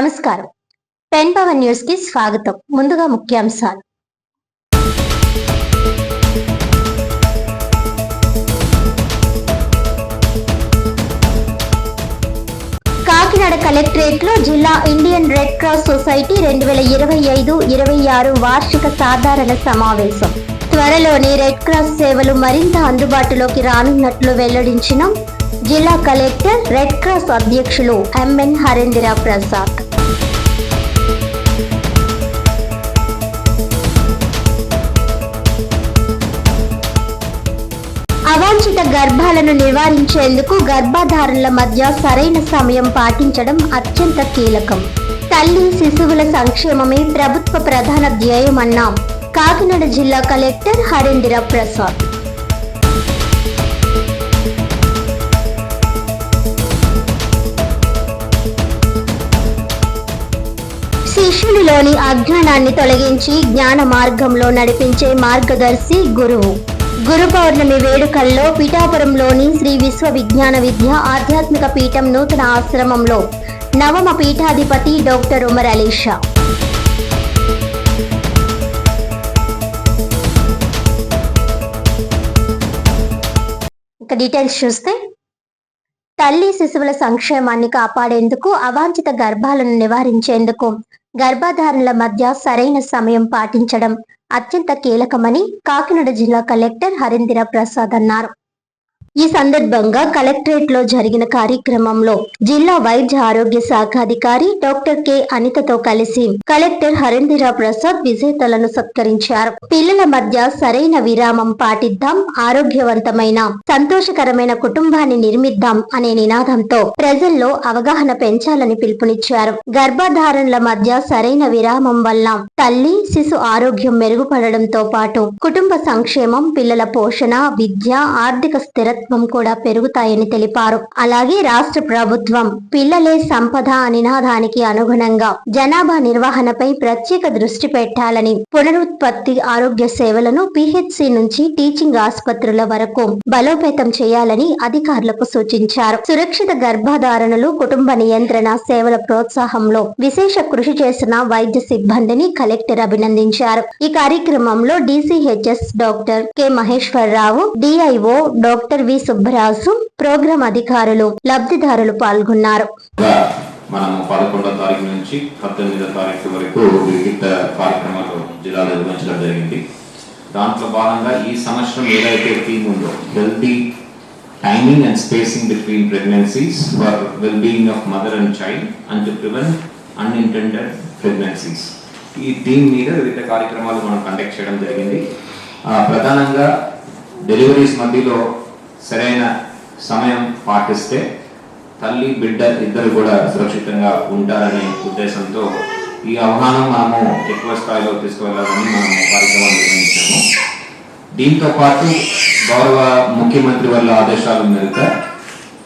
నమస్కారం. 10 power news కి స్వాగతం. ముందుగా ముఖ్యాంశాలు. కాకినాడ కలెక్టరేట్ లో జిల్లా ఇండియన్ రెడ్ క్రాస్ సొసైటీ 2025-26 వార్షిక సాధారణ సమావేశం. త్వరలోనే రెడ్ క్రాస్ సేవలు మరింత అందుబాటులోకి రానున్నట్లు వెల్లడించిన జిల్లా కలెక్టర్, రెడ్ క్రాస్ అధ్యక్షులు ఎంఎన్ హరేంద్ర ప్రసాద్. అవాంఛిత గర్భాలను నివారించేందుకు గర్భధారణల మధ్య సరైన సమయం పాటించడం అత్యంత కీలకం. తల్లి శిశువుల సంక్షేమమే ప్రభుత్వ ప్రధాన ధ్యేయమన్న కాకినాడ జిల్లా కలెక్టర్ హరేంద్ర ప్రసాద్. శిష్యునిలోని అజ్ఞానాన్ని తొలగించి జ్ఞాన మార్గంలో నడిపించే మార్గదర్శి గురువు. గురు పౌర్ణమి వేడుకల్లో పిఠాపురంలోని శ్రీ విశ్వవిజ్ఞాన విద్య ఆధ్యాత్మిక పీఠం నూతన ఆశ్రమంలో నవమ పీఠాధిపతి డాక్టర్ ఉమర్ అలీ షా. ఇక డీటెయిల్స్ చూస్తే, తల్లి శిశువుల సంక్షేమాన్ని కాపాడేందుకు, అవాంఛిత గర్భాలను నివారించేందుకు గర్భధారణల మధ్య సరైన సమయం పాటించడం అత్యంత కీలకమని కాకినాడ జిల్లా కలెక్టర్ హరేంద్ర ప్రసాద్ అన్నారు. ఈ సందర్భంగా కలెక్టరేట్ లో జరిగిన కార్యక్రమంలో జిల్లా వైద్య ఆరోగ్య శాఖ అధికారి డాక్టర్ కె అనితతో కలిసి కలెక్టర్ హరేంద్ర ప్రసాద్ విజేతలను సత్కరించారు. పిల్లల మధ్య సరైన విరామం పాటిద్దాం, ఆరోగ్యవంతమైన సంతోషకరమైన కుటుంబాన్ని నిర్మిద్దాం అనే నినాదంతో ప్రజల్లో అవగాహన పెంచాలని పిలుపునిచ్చారు. గర్భధారణల మధ్య సరైన విరామం వల్ల తల్లి శిశు ఆరోగ్యం మెరుగుపడడంతో పాటు కుటుంబ సంక్షేమం, పిల్లల పోషణ, విద్య, ఆర్థిక స్థిరత్వం కూడా పెరుగుతాయని తెలిపారు. అలాగే రాష్ట్ర ప్రభుత్వం పిల్లలే సంపద నినాదానికి అనుగుణంగా జనాభా నిర్వహణపై ప్రత్యేక దృష్టి పెట్టాలని, పునరుత్పత్తి ఆరోగ్య సేవలను పిహెచ్సి నుంచి టీచింగ్ ఆసుపత్రుల వరకు బలోపేతం చేయాలని అధికారులకు సూచించారు. సురక్షిత గర్భధారణలు, కుటుంబ నియంత్రణ సేవల ప్రోత్సాహంలో విశేష కృషి చేసిన వైద్య సిబ్బందిని కలెక్టర్ అభినందించారు. ఈ కార్యక్రమంలో DCHS doctor K Maheswararao, DIO doctor V Subbaraju, programme అధికారులు, లబ్ధిదారులు పాల్గొన్నారు. మనం 11వ తారీఖు నుంచి 19వ తారీఖు వరకు వివిధ కార్యక్రమాలు జిల్లాలో నిర్వహించడం జరిగింది. దాంట్లో భాగంగా ఈ సంవత్సరం ఏదైతే థీమ్ ఉందో, healthy timing and spacing between pregnancies for well being of mother and child and to prevent unintended pregnancies, ఈ థీమ్ మీద వివిధ కార్యక్రమాలు మనం కండక్ట్ చేయడం జరిగింది. ప్రధానంగా డెలివరీస్ మధ్యలో సరైన సమయం పాటిస్తే తల్లి బిడ్డ ఇద్దరు కూడా సురక్షితంగా ఉంటారనే ఉద్దేశంతో ఈ అవగాహన మనము ఎక్కువ స్థాయిలో తీసుకువెళ్ళాలని మనము కార్యక్రమాలు నిర్వహించాము. దీంతో పాటు గౌరవ ముఖ్యమంత్రి వల్ల ఆదేశాల మేరకు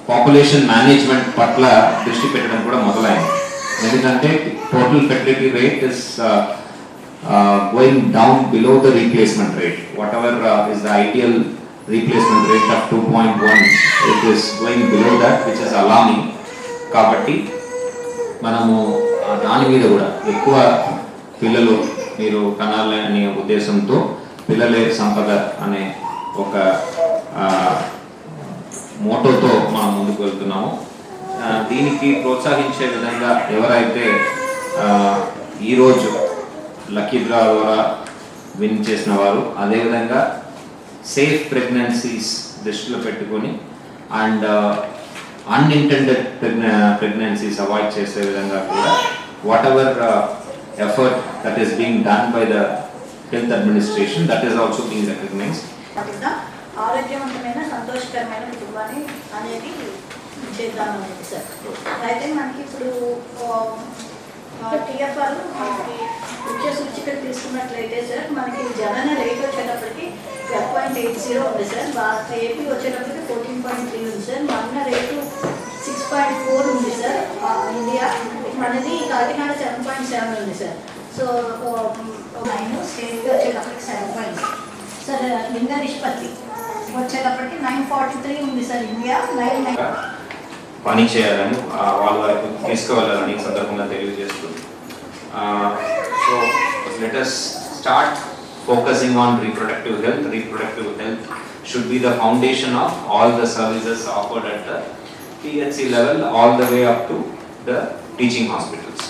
పాపులేషన్ మేనేజ్మెంట్ పట్ల దృష్టి పెట్టడం కూడా మొదలైంది. ఎందుకంటే total fertility rate is going down below the replacement rate. What ever is the ideal replacement rate of 2.1, it is going below that, which is alarming. కాబట్టి మనము దాని మీద కూడా ఎక్కువ పిల్లలు మీరు కనాలనే ఉద్దేశంతో పిల్లలే సంపద అనే ఒక మోటోతో మనం ముందుకు వెళ్తున్నాము. దీనికి ప్రోత్సహించే విధంగా ఎవరైతే ఈరోజు లక్కీ డ్రా ద్వారా విన్ చేసిన వారు, అదేవిధంగా సేఫ్ ప్రెగ్నెన్సీస్ దృష్టిలో పెట్టుకొని అండ్ అన్ఇంటెండెడ్ ప్రెగ్నెన్సీస్ అవాయిడ్ చేసే విధంగా కూడా whatever effort that is being done by the health administration, that is also being recognised. ఆరోగ్యవంతమైన సంతోషకరమైన కుటుంబాన్ని అనేది చేద్దామనేది సార్. అయితే మనకి ఇప్పుడు టీఎఫ్ఆర్ మనకి ముఖ్య సూచికలు తీసుకున్నట్లయితే సార్, మనకి జనన రేట్ వచ్చేటప్పటికి 12.80 ఉంది సార్. ఏపీ వచ్చేటప్పటికి 14.3 ఉంది సార్. మన రేటు 6.4 ఉంది సార్. ఇండియా మనది కాకినాడ 7.7 ఉంది సార్. సో 9 స్టేట్ వచ్చేటప్పటికి 7. సార్ లింగ నిష్పత్తి వచ్చేటప్పటికి 943 ఉంది సార్. ఇండియా 9. పని చేయాలని వాళ్ళ వరకు తీసుకువెళ్ళాలని ఈ సందర్భంగా తెలియజేస్తూ so let us start focusing on reproductive health. Reproductive health should be the foundation of all the services offered at the PHC level all the way up to the teaching hospitals.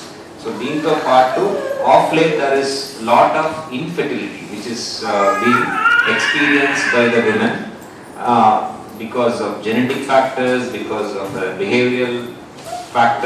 So దీంతో పాటు of late there is lot of infertility which is being experienced by the women because of genetic factors, because of the behavioral factors.